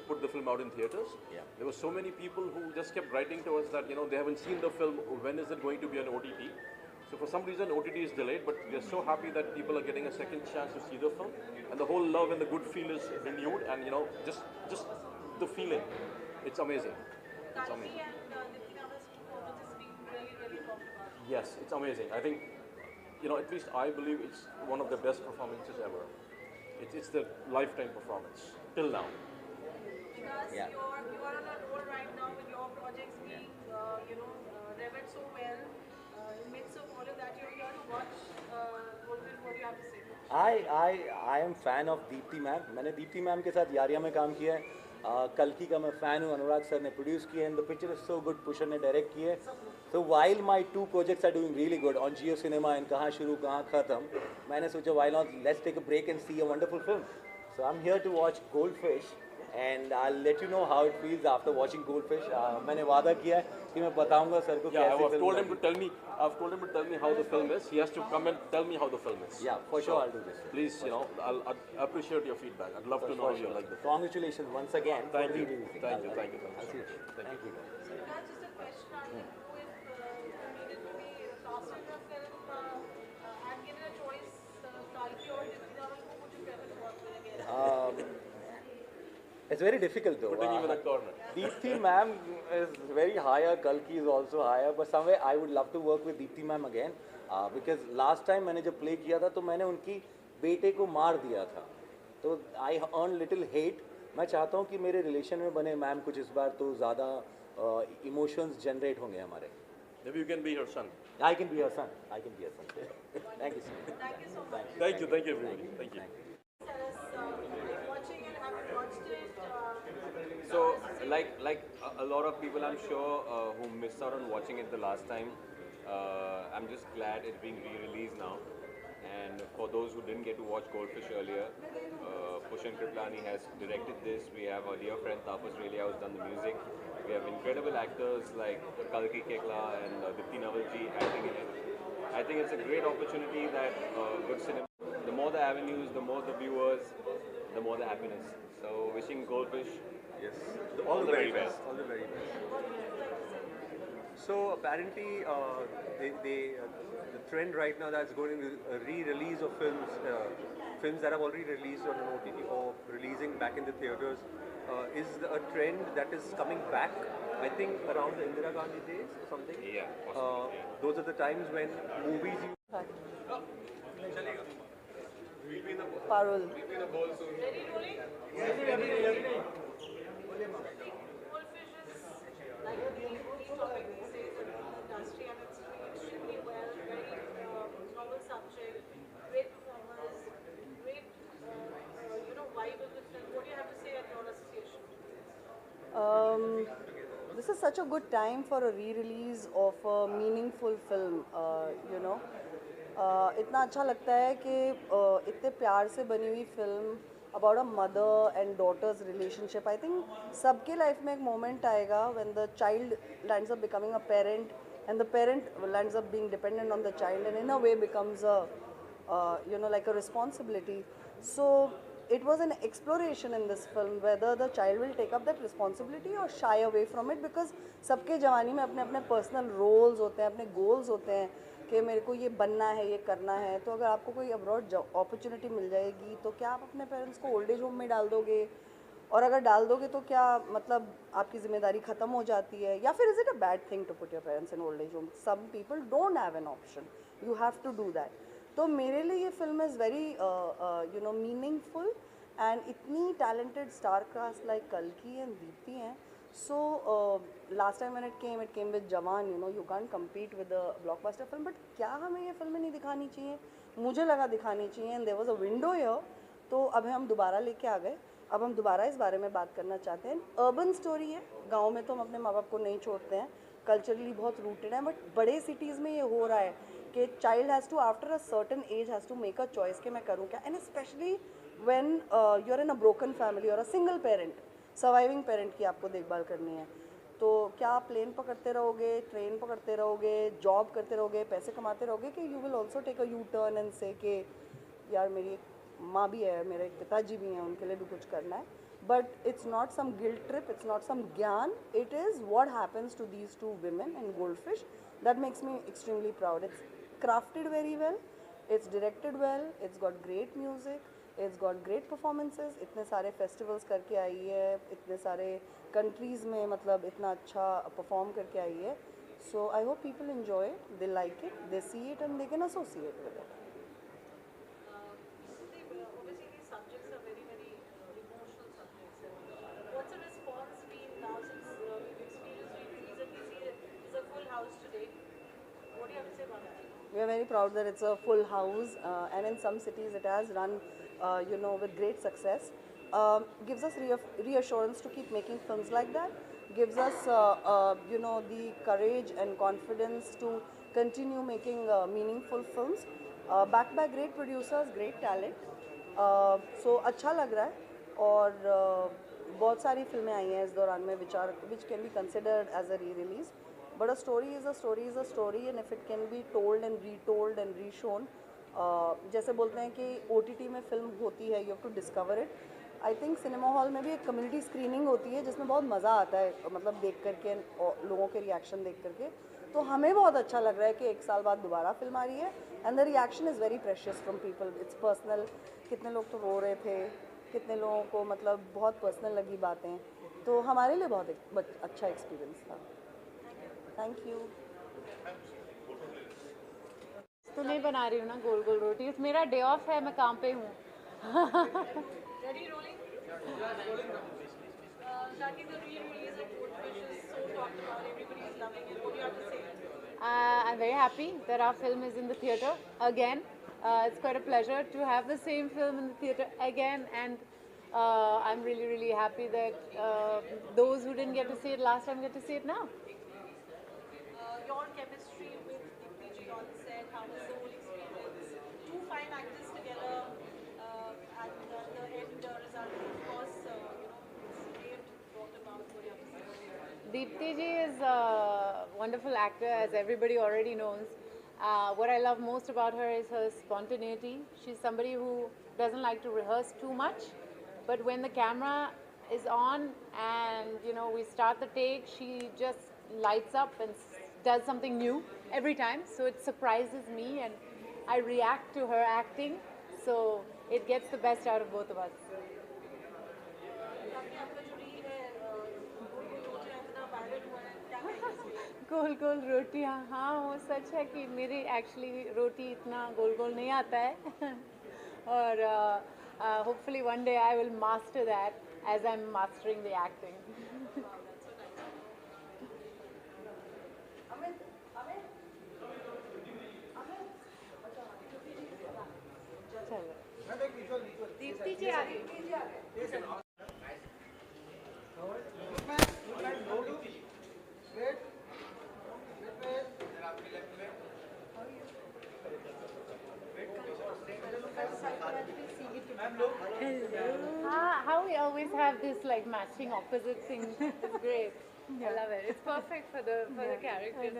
put the film out in theaters. Yeah. There were so many people who just kept writing to us that they haven't seen the film. When is it going to be on OTT? So for some reason OTT is delayed, but we are so happy that people are getting a second chance to see the film, and the whole love and the good feel is renewed, and just the feeling, it's amazing. It's Kalki amazing. and Dipti Naval's performance is being really talked about. Yes, it's amazing. I think, at least I believe it's one of the best performances ever. It's the lifetime performance till now. Because Yeah. you are on a roll right now with your projects being, revered so well. In midst of all of that, you're here to watch Goldfish. What do you have to say? I am fan of Deepti ma'am. मैंने Deepti ma'am के साथ यारिया में काम किया है. कल्कि का मैं फ़ैन हूँ. अनुराग सर ने प्रोड्यूस किया and the picture is so good. Pushkar ने डायरेक्ट किया है. So while my 2 projects are doing really good on Jio cinema and कहाँ शुरू कहाँ ख़त्म, मैंने सोचा why not let's take a break and see a wonderful film. So I am here to watch Goldfish and I'll let you know how it feels after watching Goldfish. मैंने वादा किया है कि मैं बताऊंगा सर को Yeah, कैसी I've film told him लगी. to tell me. I've told him to tell me how the film is. He has to come and tell me how the film is. Yeah, for sure I'll do this. Please, I'll appreciate your feedback. I'd love to know how you like the film. Congratulations once again. Thank you. for releasing. Thank you. Thank you so I'll much. see you. Thank you. So that's just a question. I don't know if you needed to be cast in a film and given a choice, Kalki or Dipti Naval, who would you prefer to work with again? It's very difficult though. Putting him in a corner. Deepthi ma'am is very higher, Kalki is also higher, but somewhere I would love to work with Deepthi ma'am again because last time मैंने जब play किया था तो मैंने उनकी बेटे को मार दिया था, तो I earned little hate. मैं चाहता हूँ कि मेरे रिलेशन में बने मैम कुछ इस बार तो ज़्यादा इमोशंस जनरेट होंगे हमारे. Maybe you can be her son. I can be her son. I can be her son. Thank you so much. Thank you so much. Thank you everybody. Thank you. Tell us, are you watching it? Have you watched it? So, like a lot of people, I'm sure, who missed out on watching it the last time, I'm just glad it's being re-released now. And for those who didn't get to watch Goldfish earlier, Pushan Kriplani has directed this. We have our dear friend Tapas Relia who's done the music. We have incredible actors like Kalki Kekla and Dipti Navalji acting in it. I think it's a great opportunity that good cinema, the more the avenues, the more the viewers, the more the happiness. So wishing Goldfish Yes, all the very best. All the very best. So apparently, the trend right now that's going to a re-release of films, films that have already released on an OTT or releasing back in the theaters, is a trend that is coming back. I think around the Indira Gandhi days or something. Yeah, possibly, yeah. Those are the times when movies. Parul. Goldfish is like the only topic these days in the industry, and it's doing extremely well. Very novel subject, great performers, great vibe of the film. What do you have to say at your association? This is such a good time for a re-release of a meaningful film. इतना अच्छा लगता है कि इतने प्यार से बनी हुई film about a mother and daughter's relationship. I think सबके लाइफ में एक मोमेंट आएगा when the child lands up becoming a parent and the parent lands up being dependent on the child and in a way becomes a like a responsibility. So it was an exploration in this film whether the child will take up that responsibility or shy away from it, because सबके जवानी में अपने अपने personal roles होते हैं, अपने goals होते हैं कि मेरे को ये बनना है, ये करना है. तो अगर आपको कोई अब्रॉड अपॉर्चुनिटी मिल जाएगी तो क्या आप अपने पेरेंट्स को ओल्ड एज होम में डाल दोगे, और अगर डाल दोगे तो क्या मतलब आपकी जिम्मेदारी ख़त्म हो जाती है, या फिर is it a bad thing to put your parents in old age home? Some people don't have an option, you have to do that. तो मेरे लिए ये film is very meaningful and इतनी टैलेंटेड स्टार कास्ट लाइक कल्की and Deepti हैं. So last time when it came with Jawan. You can't compete with a blockbuster film. But क्या हमें ये फिल्में नहीं दिखानी चाहिए? मुझे लगा दिखानी चाहिए. And there was a window here. तो अब हम दोबारा लेके आ गए. अब हम दोबारा इस बारे में बात करना चाहते हैं. अर्बन स्टोरी है. गांव में तो हम अपने माँ बाप को नहीं छोड़ते हैं. कल्चरली बहुत रूटेड है. बट बड़े सिटीज़ में ये हो रहा है कि child has to after a certain age has to make a choice कि मैं करूँ क्या. And specially when you are in a broken family और a single parent, surviving parent की आपको देखभाल करनी है. तो क्या आप प्लेन पकड़ते रहोगे, ट्रेन पकड़ते रहोगे, जॉब करते रहोगे, पैसे कमाते रहोगे, कि you will also take a U turn and say कि यार मेरी एक माँ भी है, मेरे एक पिताजी भी हैं, उनके लिए भी कुछ करना है. but it's not some guilt trip, it's not some gyan, it is what happens to these two women in Goldfish that makes me extremely proud. It's crafted very well, it's directed well, it's got great music, it's got great performances, इतने सारे festivals करके आई है, इतने सारे countries में मतलब इतना अच्छा perform करके आई है. So I hope people enjoy it, they like it, they see it and they can associate with it. Obviously, these subjects are very, very emotional subjects. What's the response been now since we've experienced re-release and we see it's a full house today? What do you have to say about that? We are very proud that it's a full house, and in some cities it has run, with great success. Gives us reassurance to keep making films like that. Gives us, the courage and confidence to continue making meaningful films, backed by great producers, great talent. So अच्छा लग रहा है और बहुत सारी फिल्में आई हैं इस दौरान में which can be considered as a re-release. But a story is a story is a story, and if it can be told and retold and reshown, जैसे बोलते हैं कि OTT में फिल्म होती है, you have to discover it. I think cinema hall में भी एक कम्युनिटी स्क्रीनिंग होती है जिसमें बहुत मज़ा आता है, मतलब देख करके और लोगों के रिएक्शन देख करके. तो हमें बहुत अच्छा लग रहा है कि 1 साल बाद दोबारा फिल्म आ रही है, and the reaction is very precious from people. It's personal, कितने लोग तो रो रहे थे, कितने लोगों को मतलब बहुत पर्सनल लगी बातें, तो हमारे लिए बहुत एक अच्छा एक्सपीरियंस था. Thank you. तो नहीं बना रही हूँ ना गोल गोल रोटी, मेरा डे ऑफ है, मैं काम पे हूँ. Ready, rolling? Lucky the re-release of Goldfish is so talked about, everybody is loving it. What do you have to say? I'm very happy that our film is in the theatre again. It's quite a pleasure to have the same film in the theatre again, and I'm really, really happy that those who didn't get to see it last time get to see it now. Your chemistry with Deepti ji on set, how was the whole experience? Two fine actors together, and the end result, of course, raved, talked about. What do you have to say? Deepti ji is a wonderful actor, as everybody already knows. What I love most about her is her spontaneity. She's somebody who doesn't like to rehearse too much, but when the camera is on and we start the take, she just lights up and does something new every time. So it surprises me, and I react to her acting. So it gets the best out of both of us. आपने आपका जो reel है, गोल गोल रोटियां इतना viral हुआ है, क्या कहेंगे? गोल गोल रोटियाँ, हाँ वो सच है कि मेरी एक्चुअली रोटी इतना गोल गोल नहीं आता है. और hopefully one day I will master that as I'm mastering the acting. चलो दीप्ति जी आ रही. How we always have this like matching opposite things. It's great. I love it. It's perfect for the characters.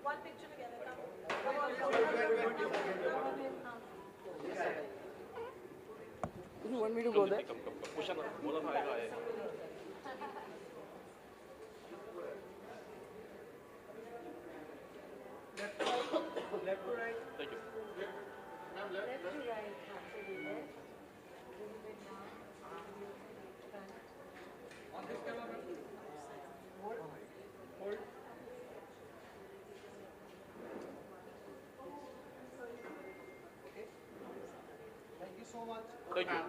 One picture together, come. You want me to go there? Pushana, बोला था आएगा आएगा. Left to right. Thank you. Thank you so much. Thank you.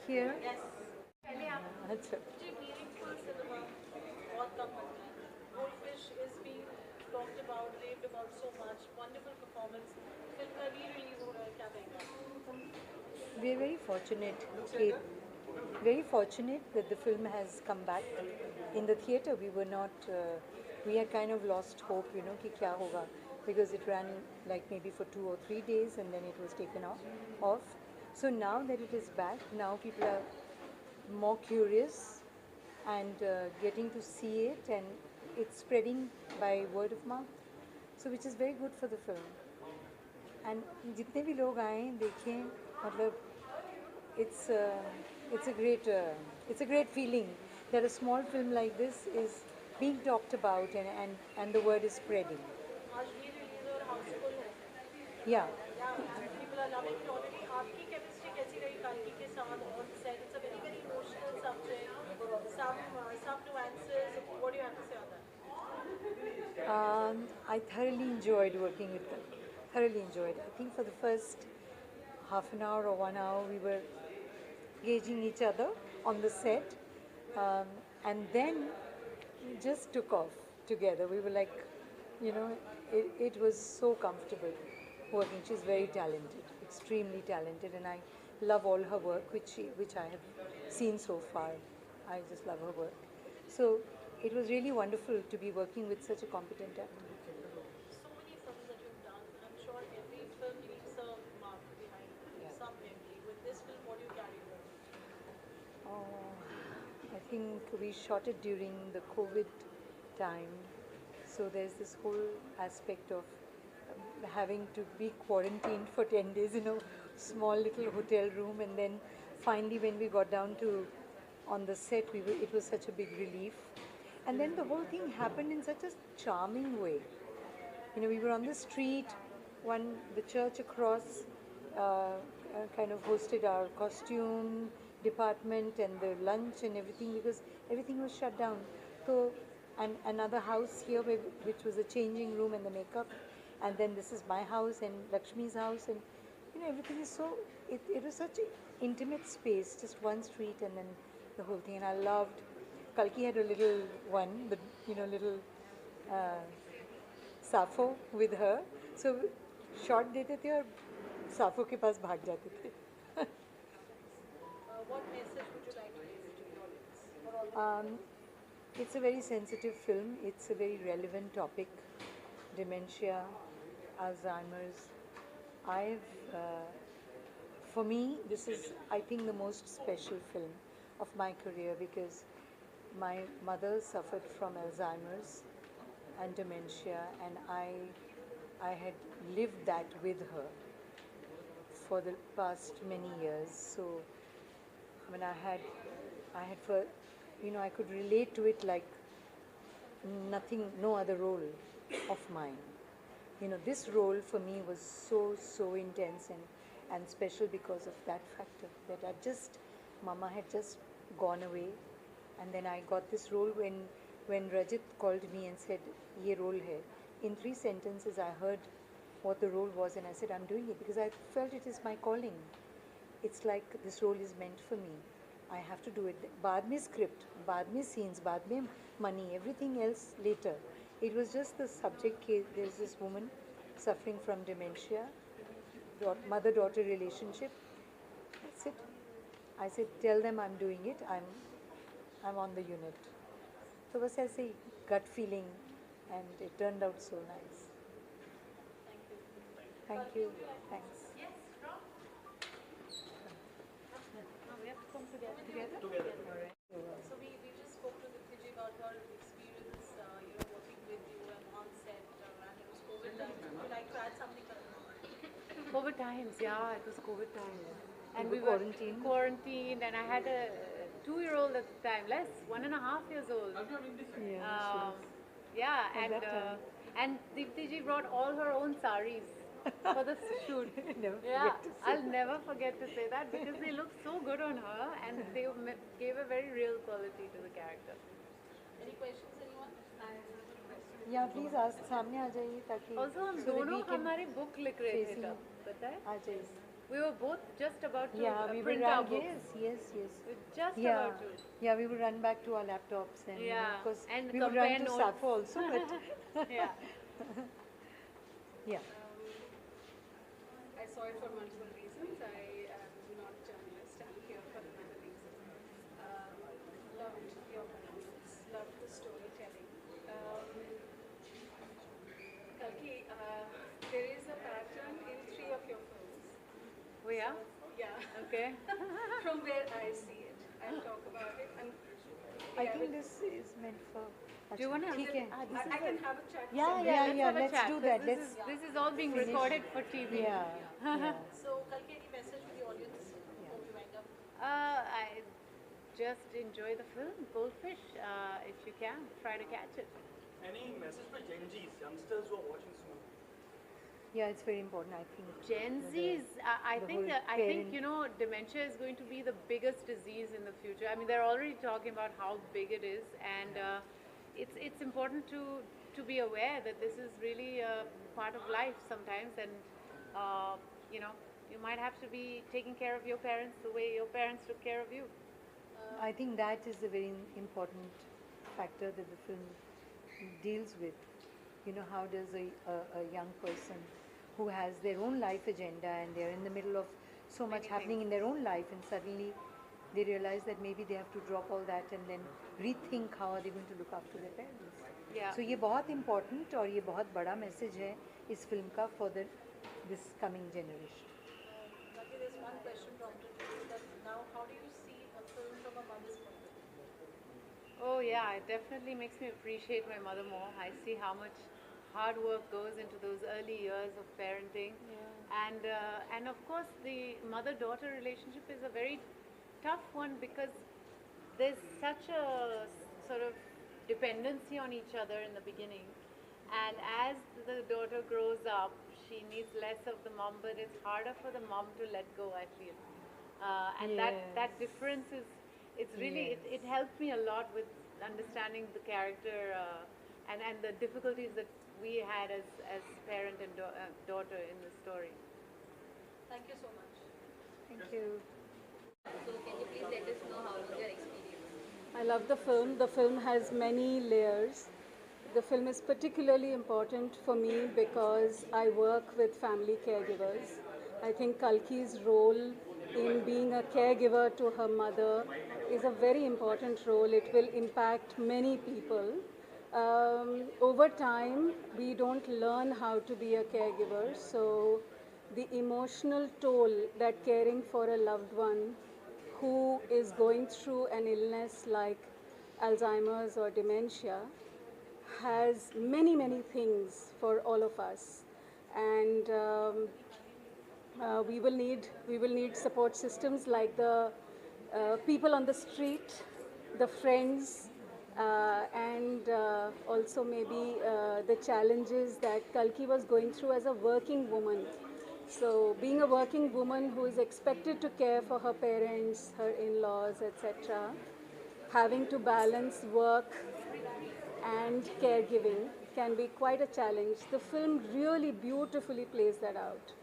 Here. Yes. अच्छा. जी, meaningful cinema बहुत कम बनता है. Goldfish is being talked about, raved about so much. Wonderful performance. Film का re-release हो रहा है, क्या कहेंगे? We are very fortunate कि very fortunate that the film has come back. In the theatre, we were not, we had kind of lost hope, you know, ki kya hoga, because it ran like maybe for 2 or 3 days and then it was taken off. So now that it is back, now people are more curious and getting to see it, and it's spreading by word of mouth. So which is very good for the film. And जितने भी लोग आए देखें, मतलब it's a great feeling that a small film like this is being talked about, and the word is spreading. आज re-release और हाउसफुल है. Yeah. Yeah, people are loving it already. आपकी chemistry कैसी रही कल्कि के साथ on set? It's a very very emotional subject. Some nuances. What do you have to say on that? I thoroughly enjoyed working with them. Thoroughly enjoyed. I think for the first half an hour or 1 hour, we were gauging each other on the set, and then we just took off together. We were like, you know, it was so comfortable working. She's very talented, extremely talented, and I love all her work, which I have seen so far. I just love her work. So it was really wonderful to be working with such a competent actor. So many films that you've done. I'm sure every film leaves a mark behind some memory. With this film, what do you carry home? Oh, I think we shot it during the COVID time. So there's this whole aspect of having to be quarantined for 10 days in a small little hotel room, and then finally when we got down to on the set, it was such a big relief. And then the whole thing happened in such a charming way. You know, we were on the street, the church across kind of hosted our costume department and the lunch and everything, because everything was shut down. So, and another house here which was a changing room and the makeup, and then this is my house and Lakshmi's house, and you know, everything is so, it was such an intimate space, just one street and then the whole thing. And I loved, Kalki had a little one, the little Safo with her, so shot देते थे और साफो के पास भाग जाते थे. What message would you like to give to the audience? Or all It's a very sensitive film. It's a very relevant topic, dementia, Alzheimer's. For me, this is, I think, the most special film of my career, because my mother suffered from Alzheimer's and dementia, and I had lived that with her for the past many years. So, I mean, I could relate to it like no other role of mine. You know, this role for me was so intense and special because of that factor, that Mama had just gone away, and then I got this role when Rajat called me and said, "Ye role hai." In 3 sentences, I heard what the role was, and I said, "I'm doing it," because I felt it is my calling. It's like this role is meant for me. I have to do it. Baad mein script, baad mein scenes, baad mein money, everything else later. It was just the subject case. There's this woman suffering from dementia, mother-daughter relationship. That's it. I said, "Tell them I'm doing it. I'm on the unit." So was ऐसे ही gut feeling, and it turned out so nice. Thank you. Thanks. So we just spoke to Diptiji about her experience, working with you and on set, and it was COVID time. Would you like to add something? COVID times, yeah, it was COVID times. And We we were were quarantined, and I had a 2-year-old at the time, 1.5 years old. Yeah, and Deepti brought all her own saris for the shoot. I'll never forget to say that, because they look so good on her, and they gave a very real quality to the character. Any questions, anyone? या please आज सामने आ जाइए ताकि Also, हम so that दोनों we can हमारी book लिख रहे थे facing- तब, पता है? आ जाइए. We were both just about to Yeah, we will print our run. books. Yes. We were just Yeah, about to. yeah, we will run back to our laptops and Yeah, of course and we will run compare to notes. Sappho also, but Yeah. yeah. I saw it for multiple reasons. I am not a journalist. I'm here for another reason. There is a pattern in 3 of your films. Oh yeah. Yeah. Okay. From where I see it, I'll talk about it. And I think this is meant for. Do you want to? ठीक है. I can have a chat. Let's chat, do 'cause that. This is all being finish. recorded for TV. Yeah. So, Kalki, any message to the audience before we wind up? I just enjoy the film Goldfish. If you can, try to catch it. Any message for Gen Zs, youngsters who are watching this movie? Yeah, it's very important. I think. Gen Zs, I the think whole I think parent- you know dementia is going to be the biggest disease in the future. I mean, they're already talking about how big it is, and it's important to be aware that this is really a part of life sometimes, and you know you might have to be taking care of your parents the way your parents took care of you. I think that is a very important factor that the film deals with. You know, how does a young person who has their own life agenda and they're in the middle of so much happening in their own life, and suddenly they realize that maybe they have to drop all that and then rethink how are they going to look after their parents. Yeah. So ये बहुत important और ये बहुत बड़ा message है इस film का for this coming generation. Kalki, there's one question prompted to you that now, how do you see a film from a mother's point of view? Oh yeah, it definitely makes me appreciate my mother more. I see how much hard work goes into those early years of parenting, and of course the mother-daughter relationship is a very tough one because there's such a sort of dependency on each other in the beginning, and as the daughter grows up, she needs less of the mom, but it's harder for the mom to let go, I feel, and that difference is. It's really, it helped me a lot with understanding the character and the difficulties that we had as parent and daughter in the story. Thank you so much. Thank you. So can you please let us know how was your experience? I love the film. The film has many layers. The film is particularly important for me because I work with family caregivers. I think Kalki's role in being a caregiver to her mother is a very important role. It will impact many people. Over time, we don't learn how to be a caregiver, so the emotional toll that caring for a loved one who is going through an illness like Alzheimer's or dementia has many things for all of us, and we will need support systems like the people on the street, the friends, and also maybe the challenges that Kalki was going through as a working woman. So being a working woman who is expected to care for her parents, her in-laws, etc., having to balance work and caregiving can be quite a challenge. The film really beautifully plays that out.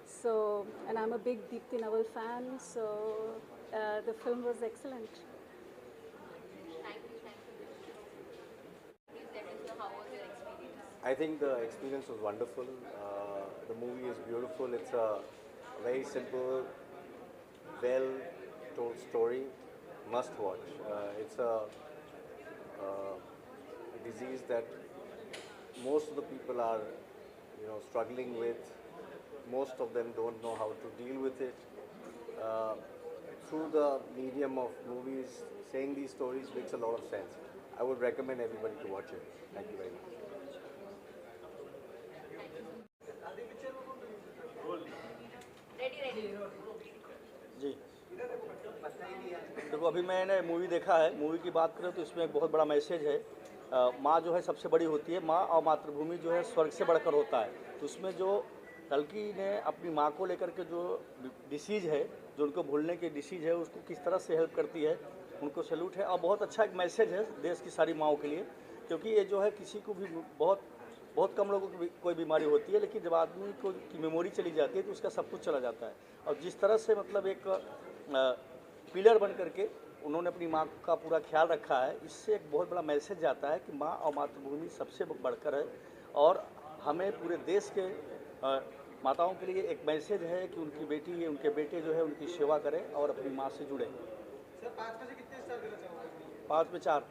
So, and I'm a big Deepti Nawal fan, so the film was excellent. Thank you. Please let us know how was your experience? I think the experience was wonderful. The movie is beautiful. It's a very simple, well-told story. Must watch. It's a disease that most of the people are, struggling with. Most of them don't know how to deal with it. Through the medium of movies, saying these stories makes a lot of sense. I would recommend everybody to watch it. Thank you very much. Ready. जी देखो, अभी मैंने movie देखा है. Movie की बात करें तो इसमें एक बहुत बड़ा मैसेज है. माँ जो है सबसे बड़ी होती है. माँ और मातृभूमि जो है स्वर्ग से बढ़कर होता है. तो उसमें जो कल्की ने अपनी माँ को लेकर के जो डिसीज़ है, जो उनको भूलने की डिसीज़ है, उसको किस तरह से हेल्प करती है, उनको सैल्यूट है. और बहुत अच्छा एक मैसेज है देश की सारी माँओं के लिए, क्योंकि ये जो है किसी को भी बहुत कम लोगों को कोई बीमारी होती है, लेकिन जब आदमी को की मेमोरी चली जाती है तो उसका सब कुछ चला जाता है. और जिस तरह से मतलब एक पिलर बन करके उन्होंने अपनी माँ का पूरा ख्याल रखा है, इससे एक बहुत बड़ा मैसेज जाता है कि माँ और मातृभूमि सबसे बढ़कर है. और हमें पूरे देश के माताओं के लिए एक मैसेज है कि उनकी बेटी उनके बेटे जो है उनकी सेवा करें और अपनी माँ से जुड़ें. 5 में 4